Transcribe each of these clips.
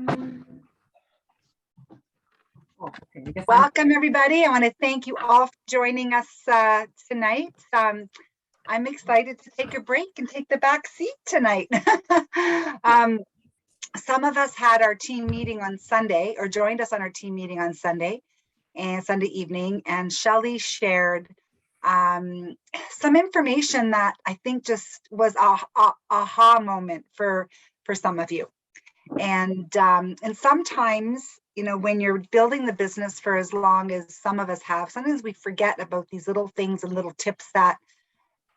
Oh, okay. I guess Welcome, everybody. I want to thank you all for joining us tonight. I'm excited to take a break and take the back seat tonight. Some of us had our team meeting on Sunday, or joined us on our team meeting on Sunday and Sunday evening, and Shelley shared some information that I think just was a aha moment for some of you. And sometimes, you know, when you're building the business for as long as some of us have, sometimes we forget about these little things and little tips that,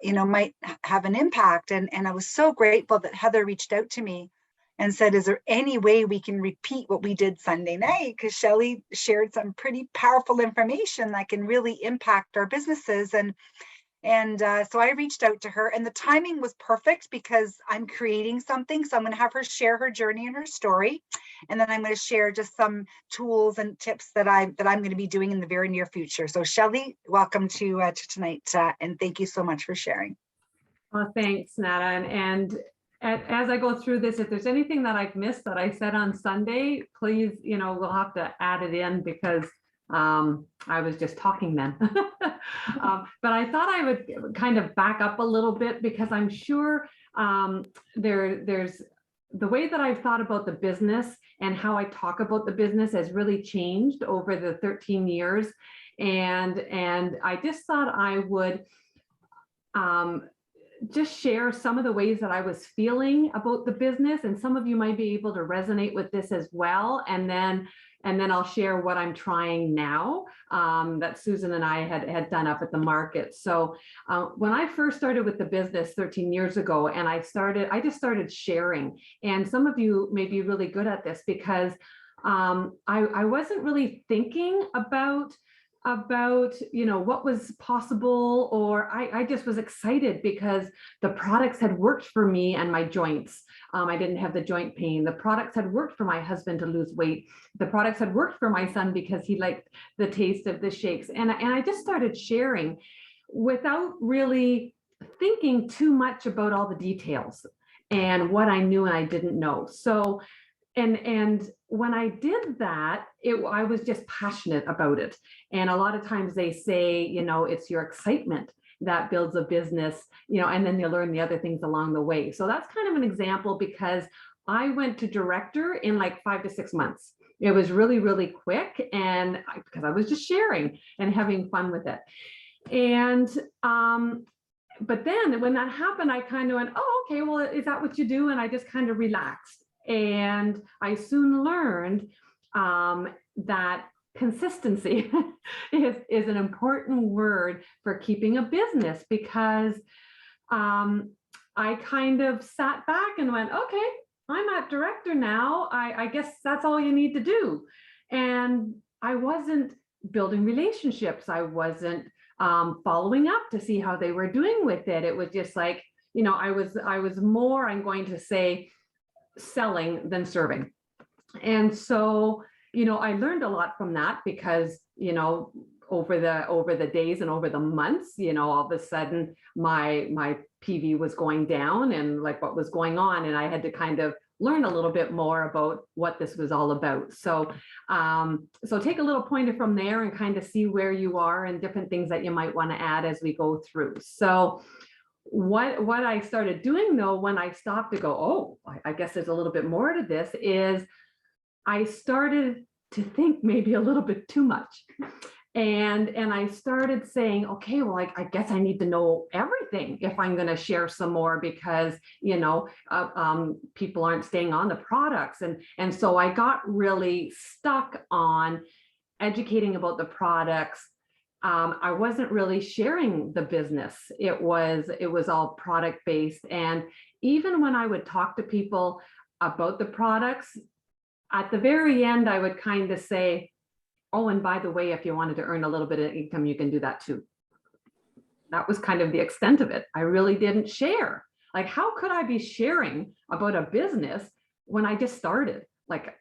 you know, might have an impact. And I was so grateful that Heather reached out to me and said, is there any way we can repeat what we did Sunday night? Because Shelley shared some pretty powerful information that can really impact our businesses. And so I reached out to her, and the timing was perfect because I'm creating something. So I'm going to have her share her journey and her story. And then I'm going to share just some tools and tips that I'm going to be doing in the very near future. So Shelley, welcome to tonight. And thank you so much for sharing. Well, thanks, Nada. And as I go through this, if there's anything that I've missed that I said on Sunday, please, you know, we'll have to add it in because I was just talking then. But I thought I would kind of back up a little bit because I'm sure there's the way that I've thought about the business and how I talk about the business has really changed over the 13 years. And I just thought I would just share some of the ways that I was feeling about the business, and some of you might be able to resonate with this as well. And then I'll share what I'm trying now that Susan and I had done up at the market. So when I first started with the business 13 years ago, and I just started sharing, and some of you may be really good at this because I wasn't really thinking about you know what was possible, or I just was excited because the products had worked for me and my joints. I didn't have the joint pain. The products had worked for my husband to lose weight. The products had worked for my son because he liked the taste of the shakes. And I just started sharing without really thinking too much about all the details and what I knew and I didn't know. So and when I did that, I was just passionate about it. And a lot of times they say, you know, it's your excitement that builds a business, you know, and then you learn the other things along the way. So that's kind of an example because I went to director in like 5 to 6 months. It was really, really quick, and because I was just sharing and having fun with it. And but then when that happened, I kind of went, oh, okay, well, is that what you do? And I just kind of relaxed. And I soon learned that consistency is an important word for keeping a business, because I kind of sat back and went, okay, I'm at director now. I guess that's all you need to do. And I wasn't building relationships. I wasn't following up to see how they were doing with it. It was just like, you know, I was more, I'm going to say, selling than serving. And so, you know, I learned a lot from that because, you know, over the days and over the months, you know, all of a sudden my PV was going down and like what was going on. And I had to kind of learn a little bit more about what this was all about. So, so take a little pointer from there and kind of see where you are and different things that you might want to add as we go through. So what I started doing though, when I stopped to go, oh, I guess there's a little bit more to this, is I started to think maybe a little bit too much. And I started saying, okay, well, I guess I need to know everything if I'm going to share some more, because, you know, people aren't staying on the products. And so I got really stuck on educating about the products. I wasn't really sharing the business. It was all product based. And even when I would talk to people about the products, at the very end, I would kind of say, oh, and by the way, if you wanted to earn a little bit of income, you can do that too. That was kind of the extent of it. I really didn't share. Like, how could I be sharing about a business when I just started? Like,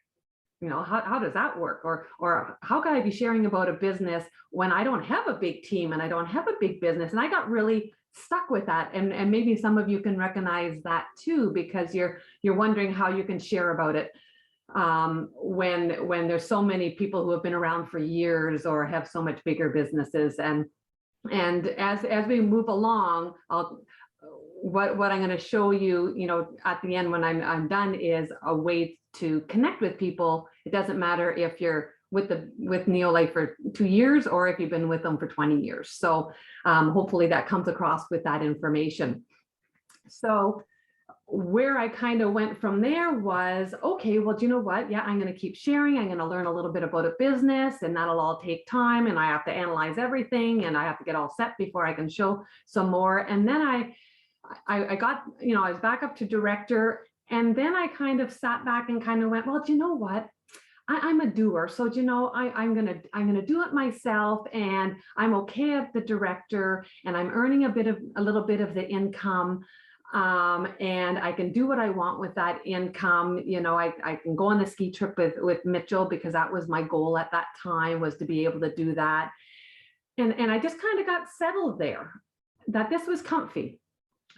you know, how does that work? Or how could I be sharing about a business when I don't have a big team and I don't have a big business? And I got really stuck with that. And maybe some of you can recognize that too, because you're wondering how you can share about it. when there's so many people who have been around for years or have so much bigger businesses. And as we move along, what I'm going to show you, at the end when I'm done, is a way to connect with people. It doesn't matter if you're with Neolife for 2 years or if you've been with them for 20 years. So hopefully that comes across with that information. So where I kind of went from there was, okay, well, do you know what? Yeah, I'm going to keep sharing. I'm going to learn a little bit about a business, and that'll all take time. And I have to analyze everything, and I have to get all set before I can show some more. And then I got, I was back up to director. And then I kind of sat back and kind of went, well, do you know what? I'm a doer. So, I'm gonna do it myself, and I'm okay at the director, and I'm earning a little bit of the income. And I can do what I want with that income. I can go on the ski trip with Mitchell, because that was my goal at that time, was to be able to do that. And I just kind of got settled there, that this was comfy.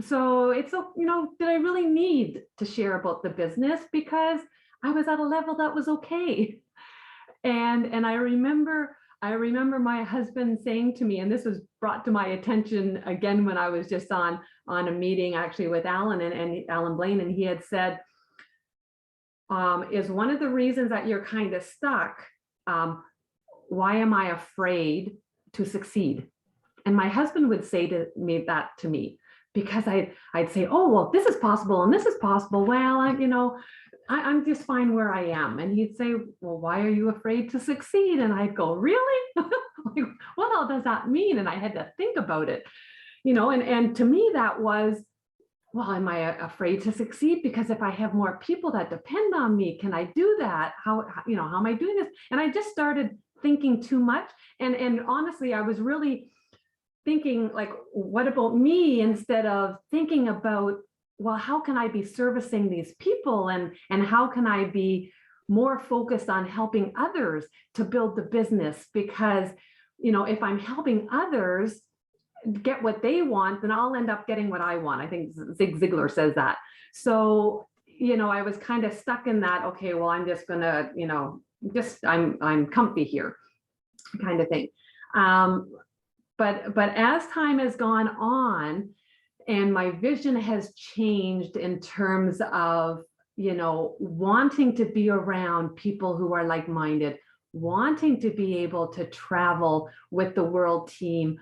So it's, did I really need to share about the business? Because I was at a level that was okay. And I remember my husband saying to me, and this was brought to my attention again when I was just on a meeting actually with Alan and Alan Blaine, and he had said, is one of the reasons that you're kind of stuck, why am I afraid to succeed? And my husband would say to me, because I'd say, oh, well, this is possible and this is possible. Well, I'm just fine where I am. And he'd say, well, why are you afraid to succeed? And I'd go, really? Like, what all does that mean? And I had to think about it, and to me that was, well, am I afraid to succeed? Because if I have more people that depend on me, can I do that? How am I doing this? And I just started thinking too much. And honestly, I was really thinking, like, what about me, instead of thinking about, well, how can I be servicing these people, and how can I be more focused on helping others to build the business? Because, if I'm helping others get what they want, then I'll end up getting what I want. I think Zig Ziglar says that. So, I was kind of stuck in that, okay, well, I'm just gonna, I'm comfy here kind of thing. But as time has gone on, and my vision has changed in terms of, wanting to be around people who are like-minded, wanting to be able to travel with the world team,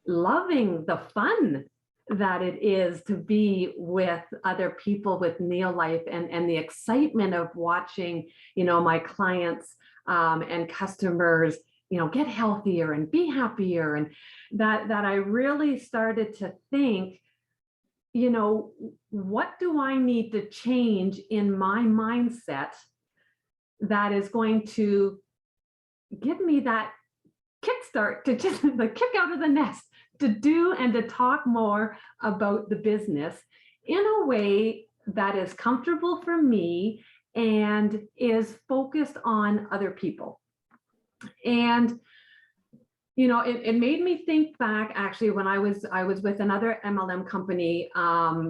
loving the fun that it is to be with other people with Neolife, and the excitement of watching, my clients and customers, get healthier and be happier. And that I really started to think, what do I need to change in my mindset that is going to give me that kickstart to just the kick out of the nest, to do and to talk more about the business in a way that is comfortable for me and is focused on other people. And it made me think back, actually, when I was with another MLM company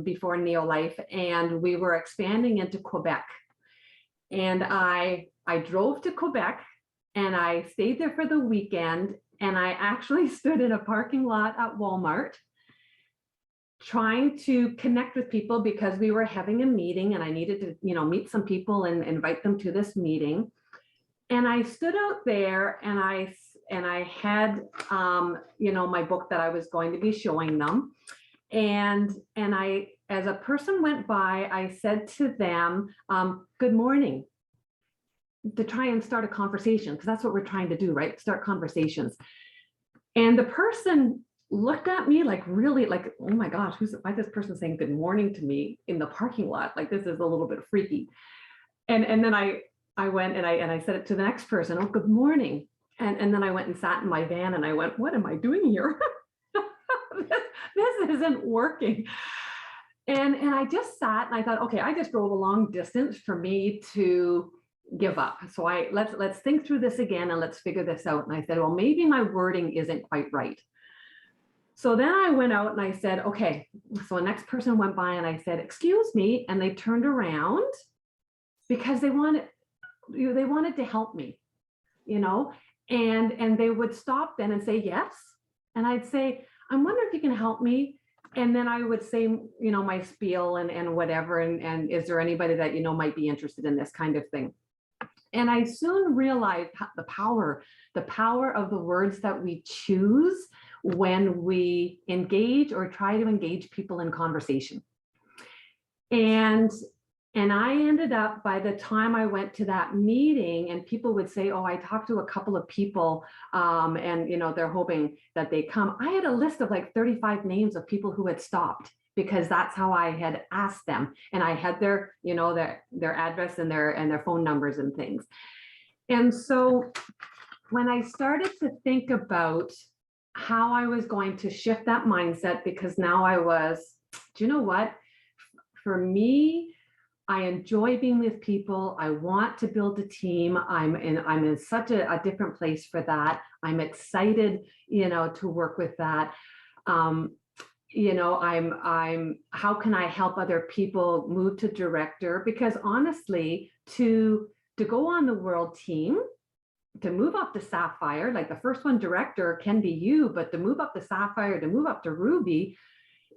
before Neolife, and we were expanding into Quebec. And I drove to Quebec, and I stayed there for the weekend, and I actually stood in a parking lot at Walmart trying to connect with people, because we were having a meeting and I needed to, meet some people and invite them to this meeting. And I stood out there, and I had, my book that I was going to be showing them. And I, as a person went by, I said to them, good morning, to try and start a conversation, because that's what we're trying to do, right? Start conversations. And the person looked at me like, really, like, oh my gosh, why is this person saying good morning to me in the parking lot? Like, this is a little bit freaky. And then I went and I said it to the next person, oh, good morning. And then I went and sat in my van, and I went, what am I doing here? This isn't working. And I just sat, and I thought, okay, I just drove a long distance for me to give up. So let's think through this again, and let's figure this out. And I said, well, maybe my wording isn't quite right. So then I went out and I said, okay. So the next person went by, and I said, excuse me. And they turned around, because they wanted, they wanted to help me, you know, and they would stop then and say yes. And I'd say, I'm wondering if you can help me. And then I would say, you know, my spiel and whatever, and is there anybody that, you know, might be interested in this kind of thing? And I soon realized the power of the words that we choose when we engage or try to engage people in conversation. And I ended up, by the time I went to that meeting, and people would say, oh, I talked to a couple of people, and you know, they're hoping that they come. I had a list of like 35 names of people who had stopped, because that's how I had asked them. And I had their, you know, their address and their phone numbers and things. And so when I started to think about how I was going to shift that mindset, because now I was, do you know what? For me, I enjoy being with people. I want to build a team. I'm in such a different place for that. I'm excited, you know, to work with that. You know, I'm how can I help other people move to director? Because honestly, to go on the world team, to move up to Sapphire, like the first one, director, can be you, but to move up to Sapphire, to move up to Ruby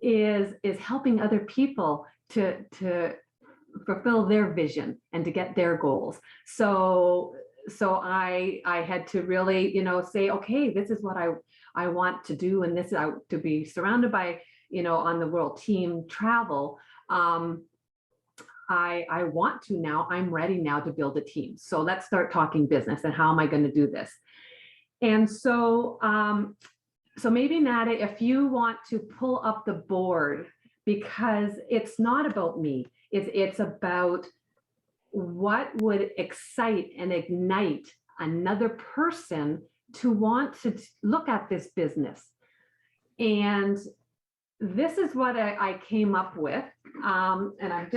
is helping other people to fulfill their vision and to get their goals. So I had to really, you know, say, okay, this is what I want to do, and this is to be surrounded by, you know, on the world team travel. I want to now, I'm ready now to build a team. So let's start talking business and how am I going to do this? And so so maybe Nada, if you want to pull up the board, because it's not about me. It's about what would excite and ignite another person to want to look at this business. And this is what I came up with. And I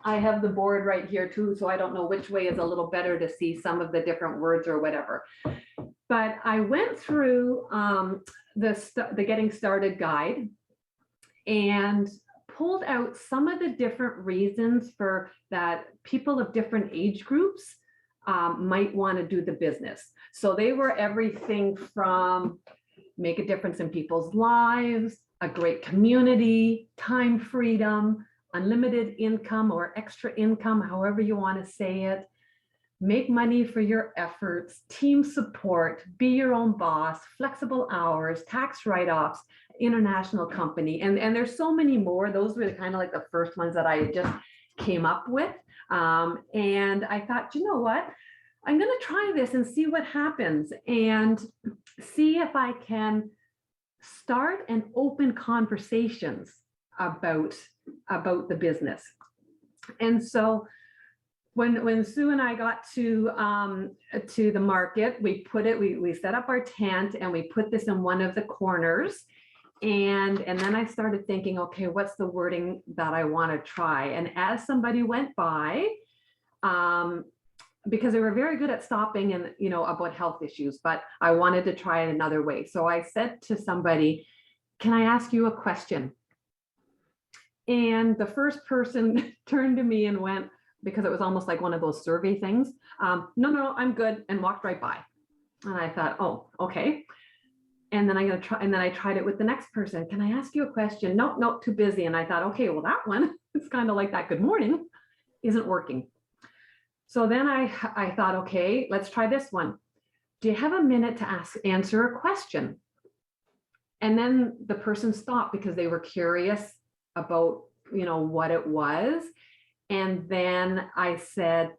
have the board right here too, so I don't know which way is a little better to see some of the different words or whatever. But I went through the Getting Started guide and pulled out some of the different reasons for that people of different age groups might want to do the business. So they were everything from make a difference in people's lives, a great community, time freedom, unlimited income or extra income, however you want to say it, make money for your efforts, team support, be your own boss, flexible hours, tax write-offs, international company. And there's so many more. Those were kind of like the first ones that I just came up with. And I thought, you know what? I'm going to try this and see what happens and see if I can start and open conversations about the business. And so when Sue and I got to the market, we set up our tent and we put this in one of the corners. And then I started thinking, okay, what's the wording that I want to try? And as somebody went by, because they were very good at stopping and, you know, about health issues, but I wanted to try it another way. So I said to somebody, can I ask you a question? And the first person turned to me and went, because it was almost like one of those survey things, no, I'm good, and walked right by. And I thought, oh, okay. And then I tried it with the next person. Can I ask you a question? No, too busy. And I thought, okay, well, that one, it's kind of like that good morning, isn't working. So then I thought, okay, let's try this one. Do you have a minute to answer a question? And then the person stopped because they were curious about, you know, what it was. And then I said,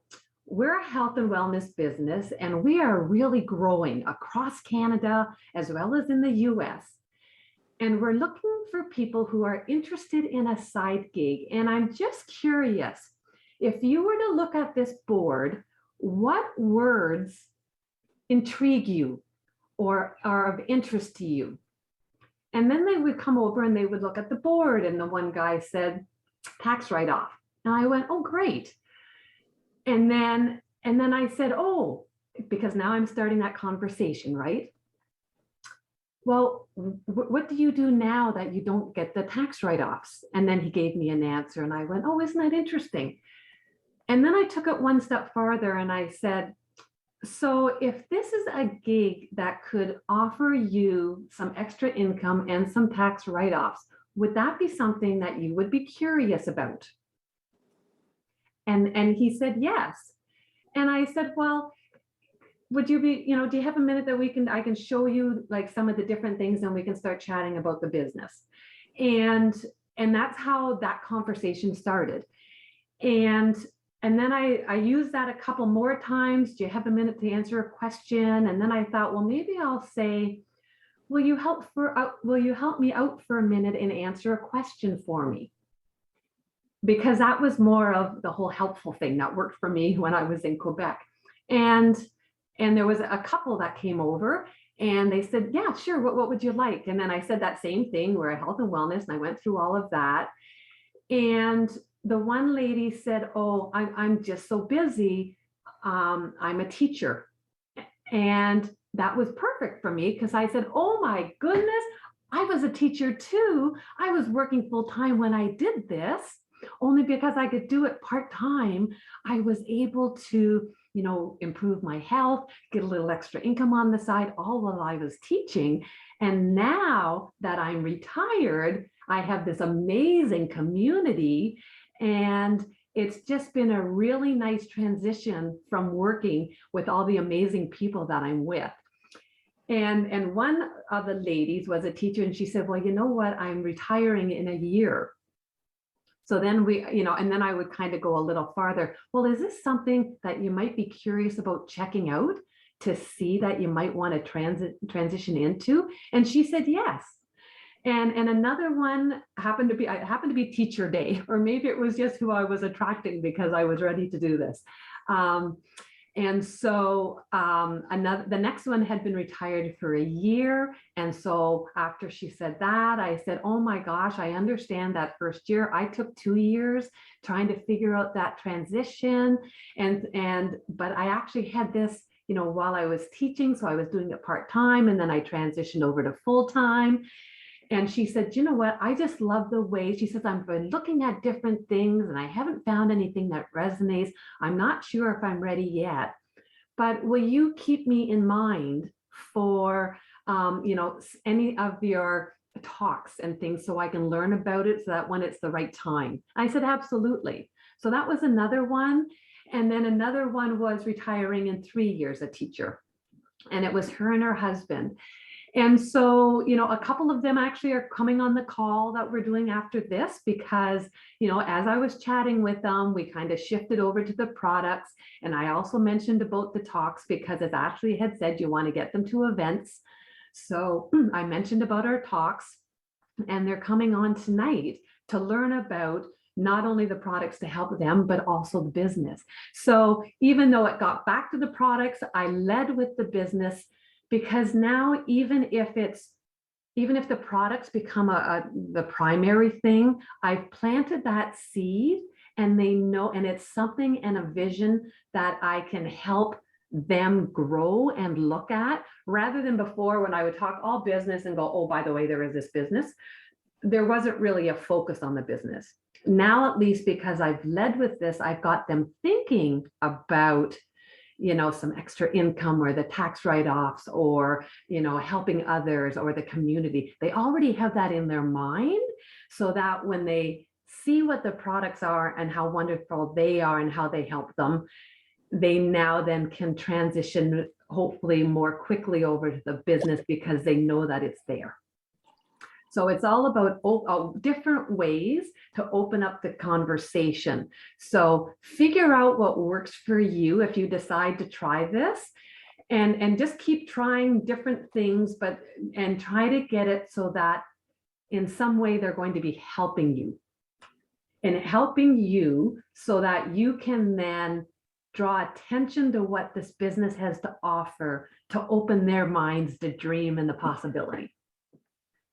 we're a health and wellness business, and we are really growing across Canada as well as in the US. And we're looking for people who are interested in a side gig. And I'm just curious, if you were to look at this board, what words intrigue you or are of interest to you? And then they would come over and they would look at the board, and the one guy said, tax write-off. And I went, oh, great. And then I said, oh, because now I'm starting that conversation, right? Well, what do you do now that you don't get the tax write-offs? And then he gave me an answer and I went, oh, isn't that interesting? And then I took it one step farther and I said, so if this is a gig that could offer you some extra income and some tax write-offs, would that be something that you would be curious about? And he said, yes. And I said, well, would you be, do you have a minute that I can show you like some of the different things and we can start chatting about the business. And that's how that conversation started. And then I used that a couple more times. Do you have a minute to answer a question? And then I thought, well, maybe I'll say, will you help me out for a minute and answer a question for me? Because that was more of the whole helpful thing that worked for me when I was in Quebec. And there was a couple that came over and they said, yeah, sure, what would you like? And then I said that same thing, we're health and wellness, and I went through all of that. And the one lady said, oh, I'm just so busy. I'm a teacher. And that was perfect for me because I said, oh my goodness, I was a teacher too. I was working full time when I did this. Only because I could do it part-time, I was able to, improve my health, get a little extra income on the side, all while I was teaching. And now that I'm retired, I have this amazing community, and it's just been a really nice transition from working with all the amazing people that I'm with. And one of the ladies was a teacher, and she said, well, you know what, I'm retiring in a year. So then and then I would kind of go a little farther. Well, is this something that you might be curious about checking out to see that you might want to transition into? And she said, yes. And another one happened to be teacher day, or maybe it was just who I was attracting because I was ready to do this. And so the next one had been retired for a year. And so after she said that, I said, oh my gosh, I understand that first year. I took 2 years trying to figure out that transition. But I actually had this, while I was teaching. So I was doing it part-time, and then I transitioned over to full-time. And she said, you know what, I just love the way, she says, I've been looking at different things and I haven't found anything that resonates. I'm not sure if I'm ready yet, but will you keep me in mind for, any of your talks and things so I can learn about it so that when it's the right time? I said, absolutely. So that was another one. And then another one was retiring in 3 years, a teacher. And it was her and her husband. And so, a couple of them actually are coming on the call that we're doing after this because, as I was chatting with them, we kind of shifted over to the products. And I also mentioned about the talks because, as Ashley had said, you want to get them to events. So I mentioned about our talks, and they're coming on tonight to learn about not only the products to help them, but also the business. So even though it got back to the products, I led with the business. Because now, even if the products become the primary thing, I've planted that seed, and they know, and it's something and a vision that I can help them grow and look at, rather than before when I would talk all business and go, oh, by the way, there is this business. There wasn't really a focus on the business. Now, at least because I've led with this, I've got them thinking about some extra income or the tax write-offs or, helping others or the community. They already have that in their mind, so that when they see what the products are and how wonderful they are and how they help them, they now then can transition hopefully more quickly over to the business because they know that it's there. So it's all about different ways to open up the conversation. So figure out what works for you if you decide to try this, and just keep trying different things, and try to get it so that in some way they're going to be helping you so that you can then draw attention to what this business has to offer to open their minds to dream and the possibility.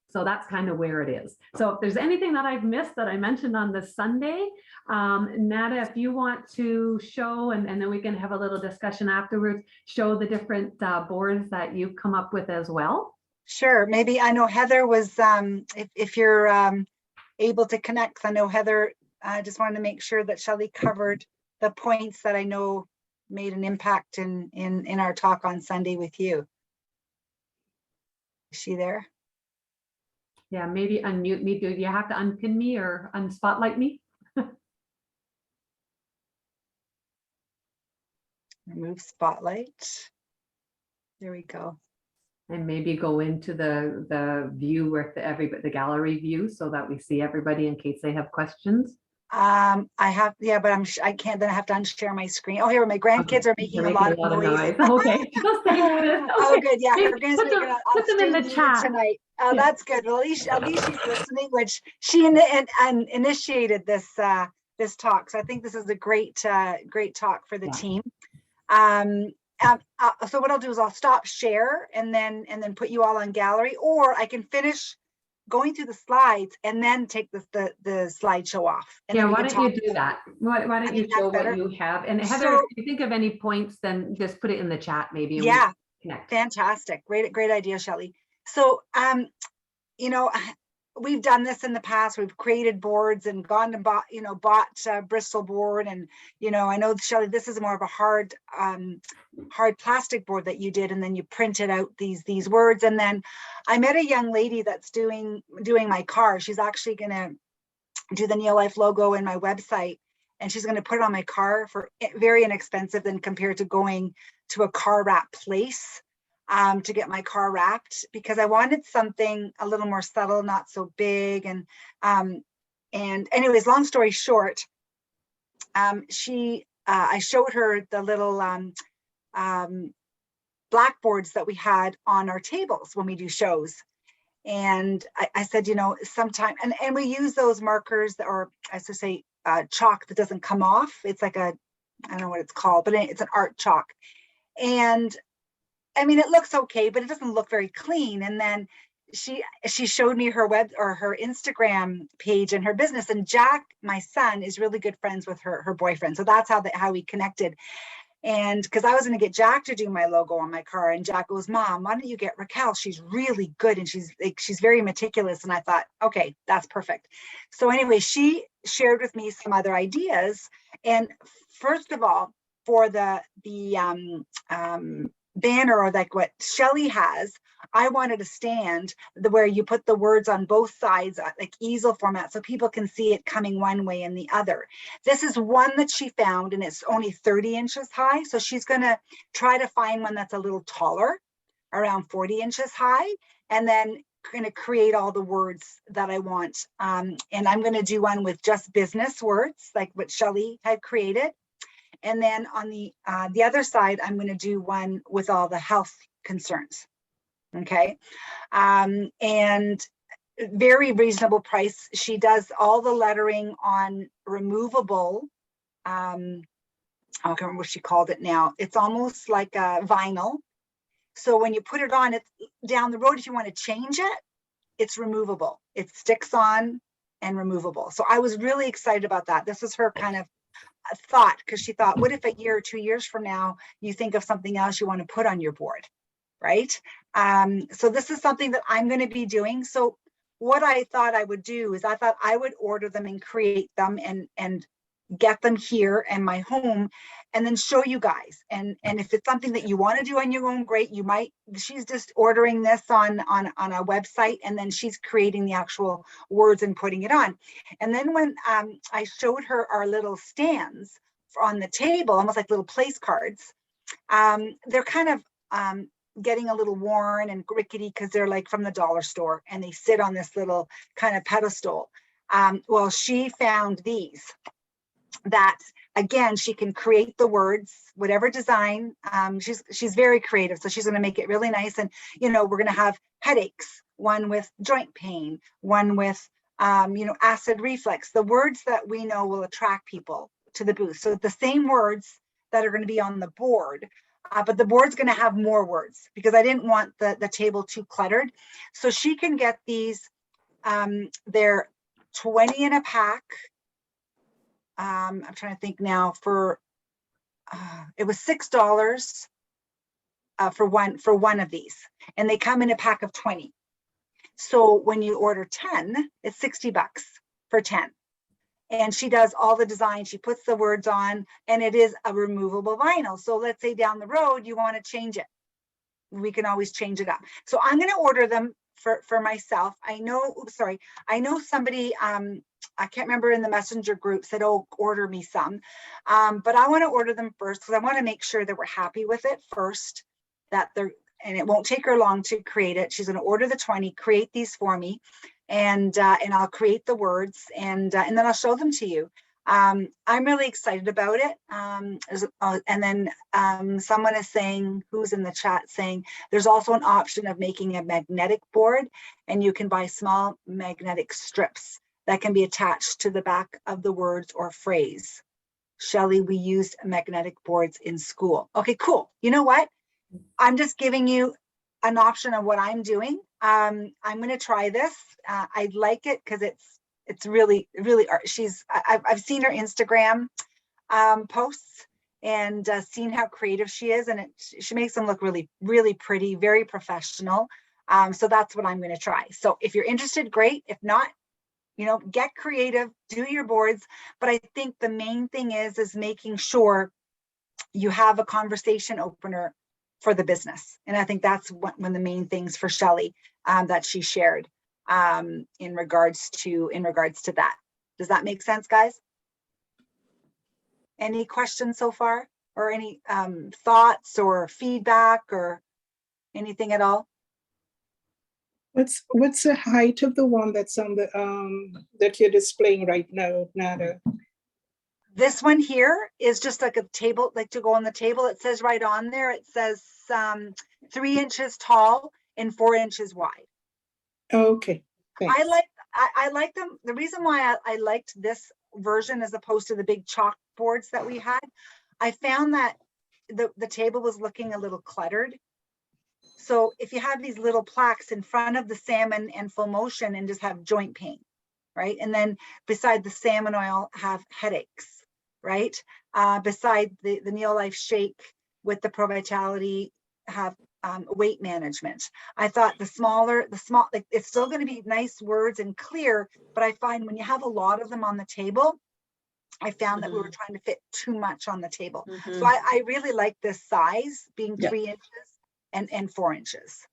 So that's kind of where it is. So if there's anything that I've missed that I mentioned on this Sunday, Nada, if you want to show, and then we can have a little discussion afterwards, show the different boards that you've come up with as well. Sure. Maybe I know Heather was, if you're able to connect, I know Heather, I just wanted to make sure that Shelley covered the points that I know made an impact in our talk on Sunday with you. Is she there? Yeah, maybe unmute me. Do you have to unpin me or unspotlight me? Remove spotlight. There we go. And maybe go into the view where the gallery view so that we see everybody in case they have questions. I have, yeah, but I can't, then I have to unshare my screen. Oh, here, my grandkids are making a lot of noise. Okay. Just stay with it. Oh, good. Yeah, Maybe her grandkids making put them in the chat tonight. Oh, Yeah. that's good. Well, at least she's listening, which she initiated this this talk. So I think this is a great talk for the team. So what I'll do is I'll stop share and then put you all on gallery, or I can finish going through the slides and then take the slideshow off. And yeah, then why don't you do that? Why don't you show what you have? And Heather, if you think of any points, then just put it in the chat maybe. Yeah, connect. Fantastic. Great idea, Shelley. So, you know, we've done this in the past. We've created boards and gone and bought Bristol board. And, you know, I know, Shelley, this is more of a hard plastic board that you did, and then you printed out these words. And then I met a young lady that's doing my car. She's actually going to do the Neo Life logo in my website, and she's going to put it on my car for very inexpensive than compared to going to a car wrap place to get my car wrapped, because I wanted something a little more subtle, not so big. And anyways, long story short, I showed her the little blackboards that we had on our tables when we do shows. And I said, you know, sometime, and we use those markers that, or I should say chalk that doesn't come off. It's like I don't know what it's called, but it's an art chalk. And I mean, it looks okay, but it doesn't look very clean. And then she showed me her web or her Instagram page and her business. And Jack, my son, is really good friends with her boyfriend. So that's how we connected. And because I was going to get Jack to do my logo on my car, and Jack goes, Mom, why don't you get Raquel? She's really good, and she's very meticulous. And I thought, okay, that's perfect. So anyway, she shared with me some other ideas. And first of all, for the banner, or like what Shelley has, I wanted a stand where you put the words on both sides, like easel format, so people can see it coming one way and the other. This is one that she found, and it's only 30 inches high. So she's going to try to find one that's a little taller, around 40 inches high, and then going to create all the words that I want. And I'm going to do one with just business words, like what Shelley had created. And then on the other side, I'm going to do one with all the health concerns. Okay. And very reasonable price. She does all the lettering on removable. I can't remember what she called it now. It's almost like a vinyl. So when you put it on, it's down the road, if you want to change it, it's removable. It sticks on and removable. So I was really excited about that. This is her kind of thought, because she thought, what if a year or 2 years from now you think of something else you want to put on your board, right? So this is something that I'm going to be doing. So what I thought I would do is I thought I would order them and create them and get them here in my home, and then show you guys. And if it's something that you want to do on your own, great. You might, she's just ordering this on a website, and then she's creating the actual words and putting it on. And then when I showed her our little stands on the table, almost like little place cards, they're kind of getting a little worn and rickety because they're like from the dollar store, and they sit on this little kind of pedestal. Well, she found these that, again, she can create the words, whatever design. She's very creative, so she's going to make it really nice. And you know, we're going to have headaches, one with joint pain, one with you know, acid reflux, the words that we know will attract people to the booth. So the same words that are going to be on the board, but the board's going to have more words, because I didn't want the table too cluttered. So she can get these, they're 20 in a pack. I'm trying to think now, for it was $6 for one of these, and they come in a pack of 20. So when you order 10, it's $60 for 10. and she does all the design. She puts the words on, and it is a removable vinyl. So let's say down the road, you want to change it. We can always change it up. So I'm going to order them for myself. I know, oops, sorry. I know somebody, I can't remember, in the messenger group said, oh, order me some. But I want to order them first because I want to make sure that we're happy with it first, that they're, and it won't take her long to create it. She's going to order the 20, create these for me, and I'll create the words, and then I'll show them to you. I'm really excited about it. And then someone is saying, who's in the chat, saying there's also an option of making a magnetic board, and you can buy small magnetic strips that can be attached to the back of the words or phrase. Shelley, we used magnetic boards in school. Okay, cool. You know what? I'm just giving you an option of what I'm doing. I'm going to try this. I like it because it's really art. I've seen her Instagram posts and seen how creative she is, and she makes them look really pretty, very professional. So that's what I'm going to try. So if you're interested, great. If not, get creative, do your boards. But I think the main thing is making sure you have a conversation opener for the business. And I think that's one of the main things for Shelley that she shared in regards to that. Does that make sense, guys? Any questions so far, or any thoughts or feedback or anything at all? What's the height of the one that's on the that you're displaying right now, Nada? This one here is just like a table, like to go on the table. It says right on there, it says 3 inches tall and 4 inches wide. Okay. Thanks. I like them. The reason why I liked this version as opposed to the big chalkboards that we had, I found that the table was looking a little cluttered. So if you have these little plaques in front of the salmon and full motion and just have joint pain, right? And then beside the salmon oil have headaches, right? Beside the Neolife Shake with the Pro Vitality have weight management. I thought the small, like it's still going to be nice words and clear, but I find when you have a lot of them on the table, I found that we were trying to fit too much on the table. So I really like this size being 3 inches and 4 inches.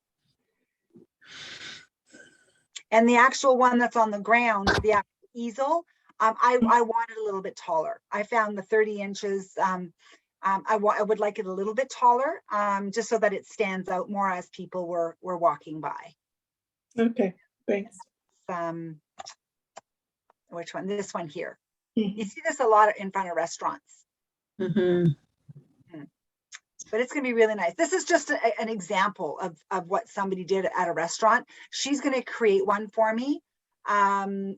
And the actual one that's on the ground, the actual easel, I wanted a little bit taller. I found the 30 inches, I would like it a little bit taller, just so that it stands out more as people were walking by. Okay, thanks. Which one? This one here. You see this a lot in front of restaurants. But it's going to be really nice. This is just an example of what somebody did at a restaurant. She's going to create one for me, and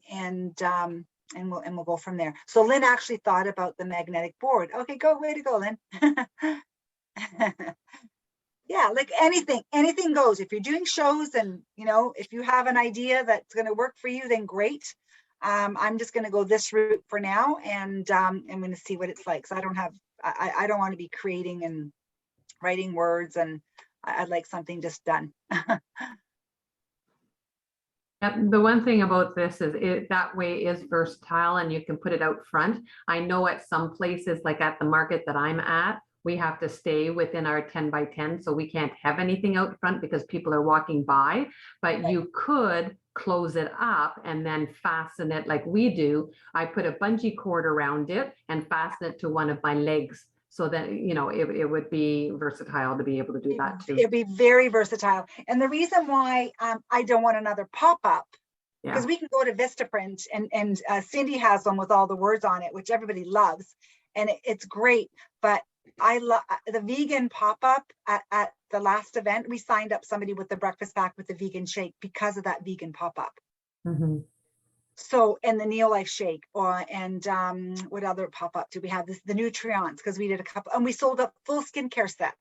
we'll go from there. So Lynn actually thought about the magnetic board. Okay, way to go, Lynn. Yeah, like anything goes. If you're doing shows and if you have an idea that's going to work for you, then great. I'm just going to go this route for now, and I'm going to see what it's like. So I don't want to be creating and writing words, and I'd like something just done. The one thing about this is that way is versatile, and you can put it out front. I know at some places, like at the market that I'm at, we have to stay within our 10 by 10, so we can't have anything out front because people are walking by, but you could close it up and then fasten it like we do. I put a bungee cord around it and fasten it to one of my legs, so that it would be versatile to be able to do that too. It'd be very versatile. And the reason why I don't want another pop-up, because we can go to Vistaprint and Cindy has one with all the words on it, which everybody loves, and it's great. But I love the vegan pop-up at the last event. We signed up somebody with the breakfast pack with the vegan shake because of that vegan pop-up. So, and the Neolife Shake, and what other pop-up do we have? The Nutrients, because we did a couple, and we sold a full skincare set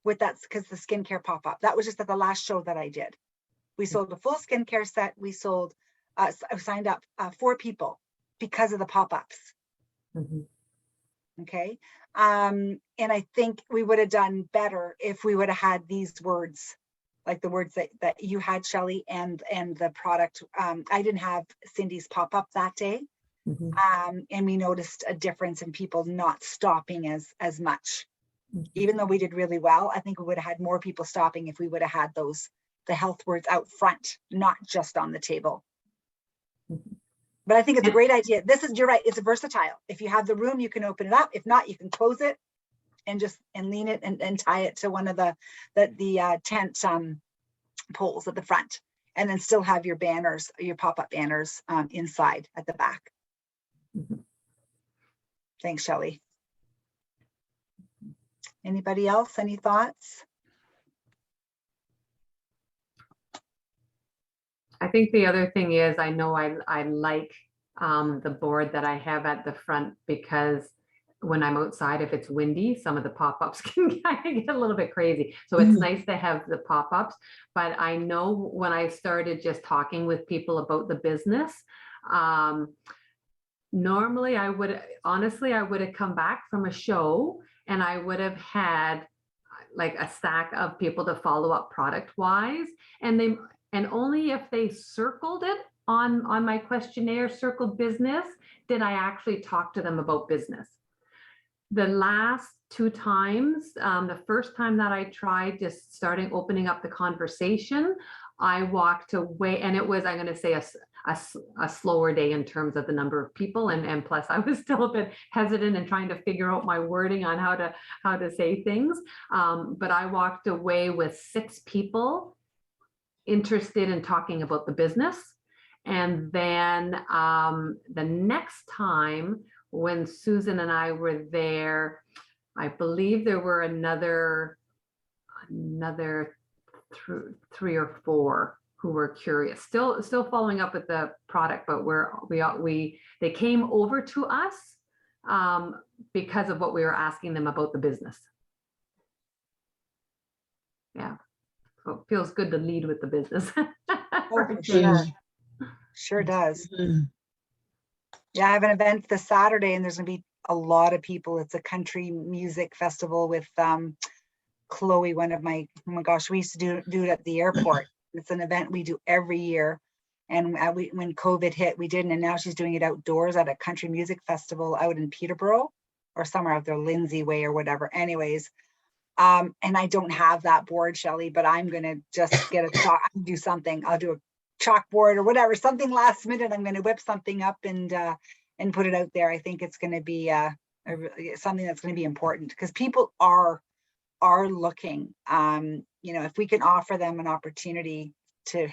with that, because the skincare pop-up, that was just at the last show that I did. We sold a full skincare set. We sold, I signed up 4 people because of the pop-ups. Okay. And I think we would have done better if we would have had these words, like the words that you had, Shelley, and the product. I didn't have Cindy's pop-up that day, Mhm. And we noticed a difference in people not stopping as much. Mhm. Even though we did really well, I think we would have had more people stopping if we would have had the health words out front, not just on the table. Mhm. But I think it's a And- great idea. You're right, it's versatile. If you have the room, you can open it up. If not, you can close it and lean it and tie it to one of the tent poles at the front, and then still have your banners, your pop-up banners inside at the back. Mhm. Thanks, Shelley. Anybody else? Any thoughts? I think the other thing is, I know I like the board that I have at the front, because when I'm outside, if it's windy, some of the pop-ups can kind of get a little bit crazy. So it's nice to have the pop-ups. But I know when I started just talking with people about the business, normally I would have come back from a show and I would have had like a stack of people to follow up product wise, and only if they circled it on my questionnaire, circled business, did I actually talk to them about business. The last two times, the first time that I tried just opening up the conversation, I walked away, and it was, I'm going to say, a slower day in terms of the number of people, and plus I was still a bit hesitant and trying to figure out my wording on how to say things. But I walked away with 6 people interested in talking about the business. And then the next time when Susan and I were there, I believe there were another 3 or 4 who were curious, still following up with the product, but they came over to us because of what we were asking them about the business. Yeah, so it feels good to lead with the business. Oh, for sure. Sure does. Yeah, I have an event this Saturday, and there's going to be a lot of people. It's a country music festival with Chloe, one of my, oh my gosh, we used to do it at the airport. It's an event we do every year. And when COVID hit, we didn't. And now she's doing it outdoors at a country music festival out in Peterborough or somewhere out there, Lindsay Way or whatever. Anyways, and I don't have that board, Shelley, but I'm going to just do something. I'll do a chalkboard or whatever, something last minute. I'm going to whip something up and put it out there. I think it's going to be something that's going to be important, because people are looking. If we can offer them an opportunity to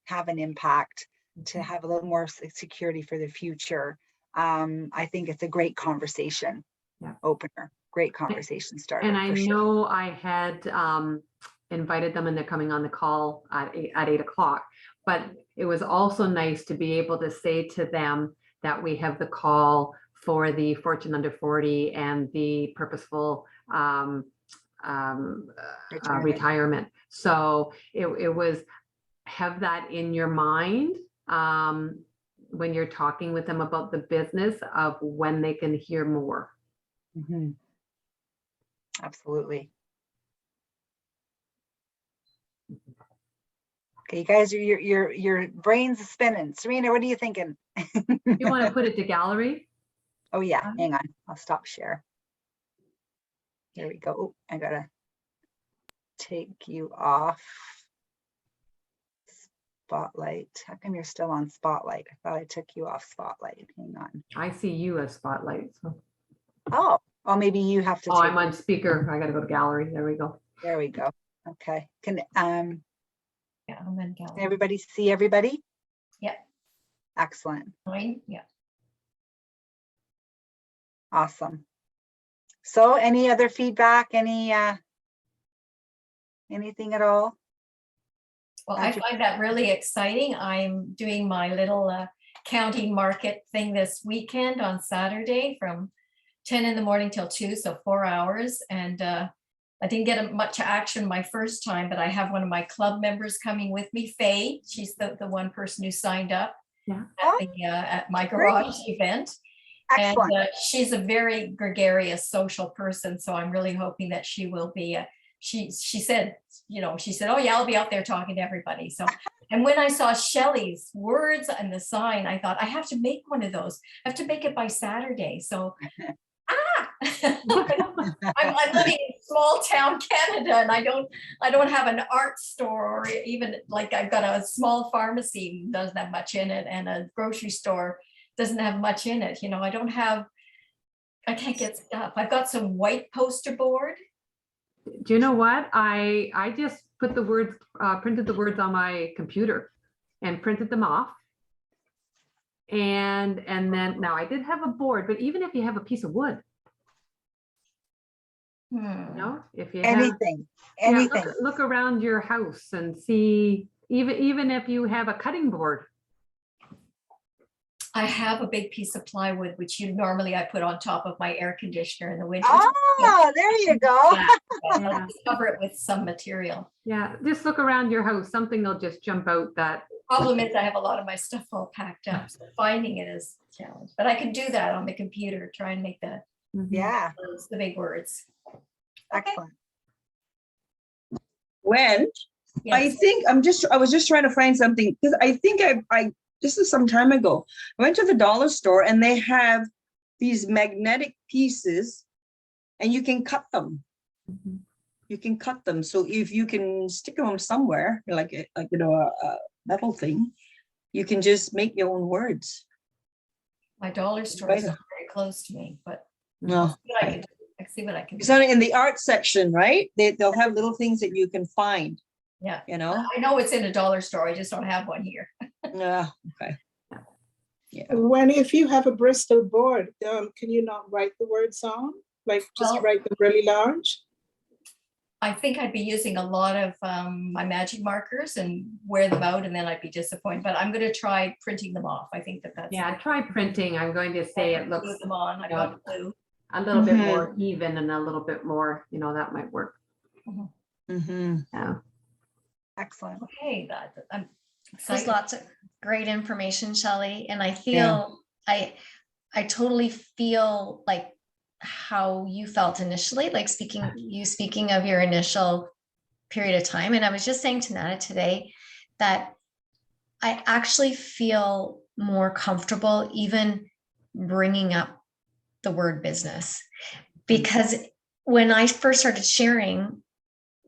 have an impact, to have a little more security for the future, I think it's a great conversation opener, great conversation starter. And I know I had invited them, and they're coming on the call at 8 o'clock, but it was also nice to be able to say to them that we have the call for the Fortune Under 40 and the purposeful retirement. So it was, have that in your mind when you're talking with them about the business of when they can hear more. Mm-hmm. Absolutely. Okay, you guys, your brain's spinning. Serena, what are you thinking? You want to put it to gallery? Oh yeah, hang on. I'll stop share. There we go. Oh, I gotta take you off Spotlight. How come you're still on Spotlight? I thought I took you off Spotlight. Hang on. I see you as Spotlight. So. Oh, maybe you have to. I'm on speaker. I got to go to gallery. There we go. There we go. Okay. Can yeah, I'm in gallery. Can everybody see everybody? Yeah. Excellent. Fine. Yeah. Awesome. So any other feedback? Anything at all? Well, I find that really exciting. I'm doing my little county market thing this weekend on Saturday from 10 in the morning till 2, so 4 hours. And I didn't get much action my first time, but I have one of my club members coming with me, Faye. She's the one person who signed up at my garage event. Excellent. And she's a very gregarious social person, so I'm really hoping that she will be. She said, oh yeah, I'll be out there talking to everybody. So And when I saw Shelley's words and the sign, I thought I have to make one of those. I have to make it by Saturday. So, I'm living in small town Canada, and I don't have an art store, or even like I've got a small pharmacy, doesn't have much in it, and a grocery store doesn't have much in it. I can't get stuff. I've got some white poster board. Do you know what? I just put the words, printed the words on my computer and printed them off. And then now I did have a board, but even if you have a piece of wood, if you have, Anything. look around your house and see, even if you have a cutting board. I have a big piece of plywood, which normally I put on top of my air conditioner in the winter. Oh, there you go. I'll just cover it with some material. Yeah, just look around your house. Something will just jump out that. Problem is I have a lot of my stuff all packed up, so finding it is a challenge. But I can do that on the computer, try and make the big words. Excellent. When I think I was just trying to find something, because I think I this is some time ago. I went to the dollar store and they have these magnetic pieces and you can cut them. You can cut them. So if you can stick them somewhere, like a metal thing, you can just make your own words. My dollar store is not very close to me, but No. I see what I can do. It's in the art section, right? They'll have little things that you can find. Yeah. You know? I know it's in a dollar store. I just don't have one here. Yeah. Okay. Yeah. If you have a Bristol board, can you not write the words on? Like just write them really large? I think I'd be using a lot of my magic markers and wear them out, and then I'd be disappointed. But I'm going to try printing them off. I think that's. Yeah, try printing. I'm going to say it looks glue them on. I got glue. A little bit more even and a little bit more, that might work. Yeah. Excellent. Okay, I'm There's excited. lots of great information, Shelley, and I feel I totally feel like how you felt initially, like speaking of your initial period of time. And I was just saying to Nana today that I actually feel more comfortable even bringing up the word business, because when I first started sharing,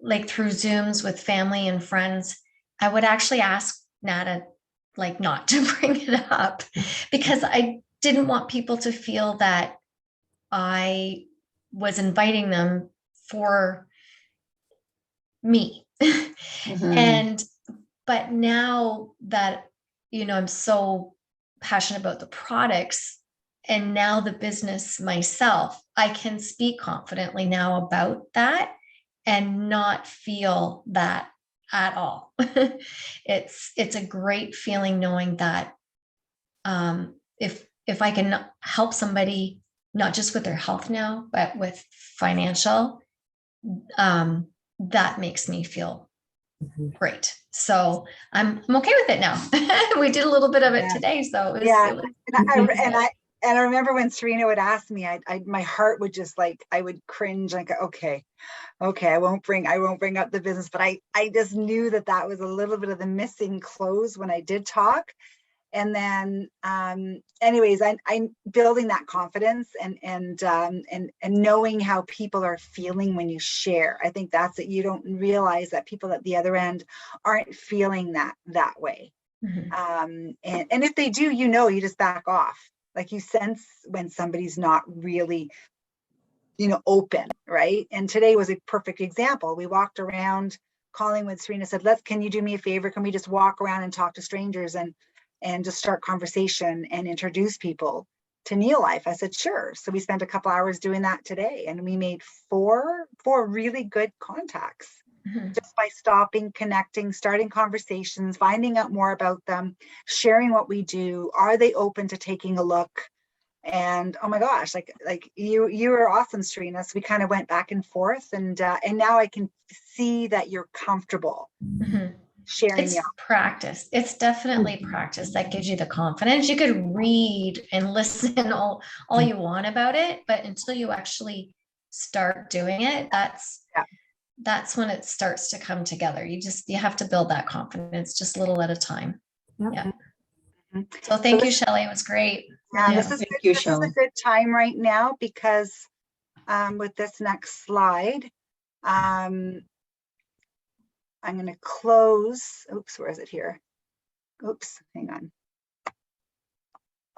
like through Zooms with family and friends, I would actually ask Nana like not to bring it up, because I didn't want people to feel that I was inviting them for me. But now that, I'm so passionate about the products and now the business myself, I can speak confidently now about that and not feel that at all. It's a great feeling knowing that if I can help somebody, not just with their health now, but with financial, that makes me feel great. So I'm okay with it now. We did a little bit of it today, so it was, And I remember when Serena would ask me, my heart would just I would cringe, like, okay, I won't bring up the business. But I just knew that was a little bit of the missing close when I did talk. And then, anyways, I'm building that confidence and knowing how people are feeling when you share. I think that's it. You don't realize that people at the other end aren't feeling that way. And if they do, you just back off. Like you sense when somebody's not really, open, right? And today was a perfect example. We walked around Collingwood. Serena said, can you do me a favor? Can we just walk around and talk to strangers and just start conversation and introduce people to Neolife? I said, sure. So we spent a couple hours doing that today, and we made four really good contacts just by stopping, connecting, starting conversations, finding out more about them, sharing what we do. Are they open to taking a look? And oh my gosh, like you were awesome, Serena. So we kind of went back and forth, and now I can see that you're comfortable. Sharing. It's practice. It's definitely practice that gives you the confidence. You could read and listen all you want about it, but until you actually start doing it, that's when it starts to come together. You have to build that confidence just a little at a time. Yep. Yeah. Mhm. So thank you, Shelley. It was great. Yeah, Yeah. this is Thank good- you, this is Shelley. a good time right now because with this next slide, I'm going to close. Oops, where is it here? Oops, hang on.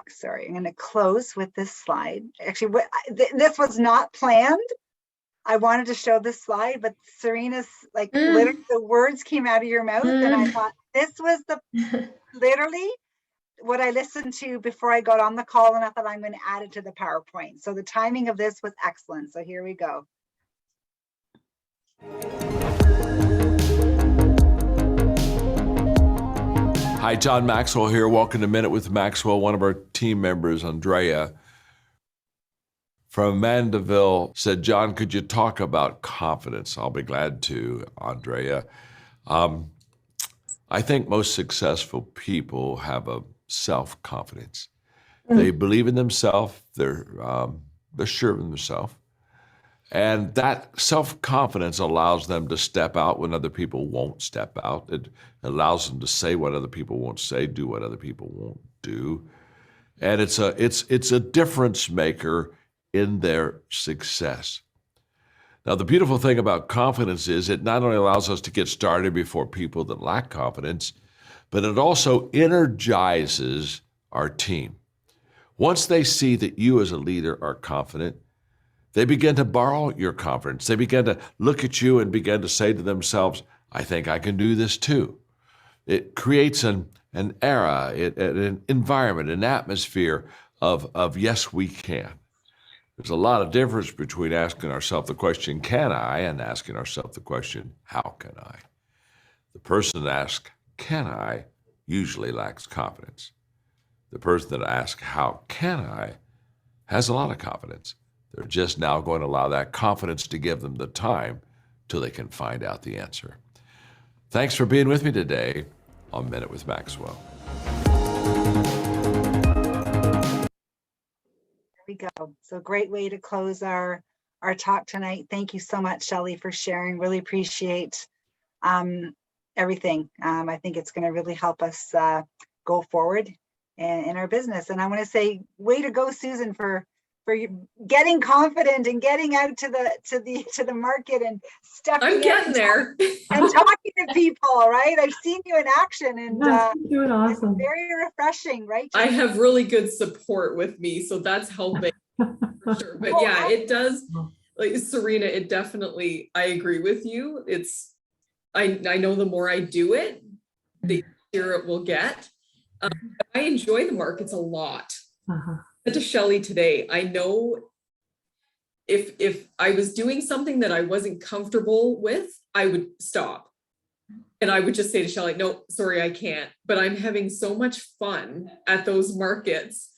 Sorry, I'm going to close with this slide. Actually, this was not planned. I wanted to show this slide, but Serena's like literally the words came out of your mouth, and I thought this was literally what I listened to before I got on the call, and I thought I'm going to add it to the PowerPoint. So the timing of this was excellent. So here we go. Hi, John Maxwell here. Welcome to Minute with Maxwell. One of our team members, Andrea from Mandeville, said, John, could you talk about confidence? I'll be glad to, Andrea. I think most successful people have a self-confidence. They believe in themselves. They're sure of themselves. And that self-confidence allows them to step out when other people won't step out. It allows them to say what other people won't say, do what other people won't do. And it's a difference maker in their success. Now, the beautiful thing about confidence is it not only allows us to get started before people that lack confidence, but it also energizes our team. Once they see that you as a leader are confident, they begin to borrow your confidence. They begin to look at you and begin to say to themselves, I think I can do this too. It creates an era, an environment, an atmosphere of yes, we can. There's a lot of difference between asking ourselves the question, can I, and asking ourselves the question, how can I? The person that asks, can I, usually lacks confidence. The person that asks, how can I, has a lot of confidence. They're just now going to allow that confidence to give them the time till they can find out the answer. Thanks for being with me today on Minute with Maxwell. There we go. So great way to close our talk tonight. Thank you so much, Shelley, for sharing. Really appreciate everything. I think it's going to really help us go forward in our business. And I want to say, way to go, Susan, for getting confident and getting out to the market and stepping I'm in getting there. and talking to people, right? I've seen you in action, and Yes, you're doing it's awesome. very refreshing, right? I have really good support with me, so that's helping for sure. But yeah, it does, like Serena, it definitely, I agree with you. I know the more I do it, the easier it will get. I enjoy the markets a lot. But to Shelley today, I know if I was doing something that I wasn't comfortable with, I would stop. And I would just say to Shelley, no, sorry, I can't. But I'm having so much fun at those markets.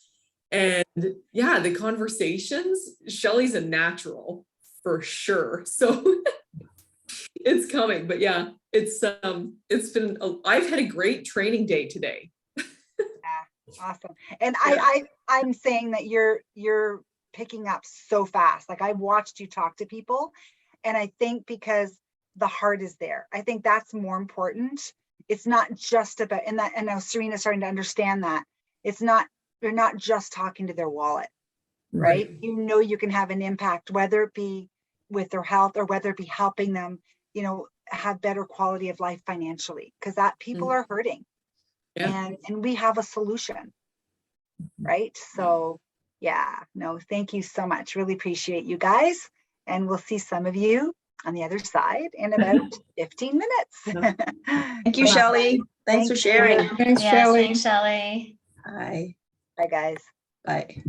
And yeah, the conversations, Shelley's a natural for sure. So it's coming. But yeah, I've had a great training day today. Awesome. And I'm saying that you're picking up so fast. Like, I've watched you talk to people, and I think because the heart is there, I think that's more important. It's not just about, and now Serena's starting to understand that you're not just talking to their wallet, right? You know, you can have an impact, whether it be with their health or whether it be helping them, have better quality of life financially, because that people are hurting. Yeah. And we have a solution, right? So yeah, no, thank you so much. Really appreciate you guys. And we'll see some of you on the other side in about 15 minutes. Thank you, Shelley. Thanks for sharing. Thanks, Yes, Shelley. thanks, Shelley. Bye. Bye, guys. Bye.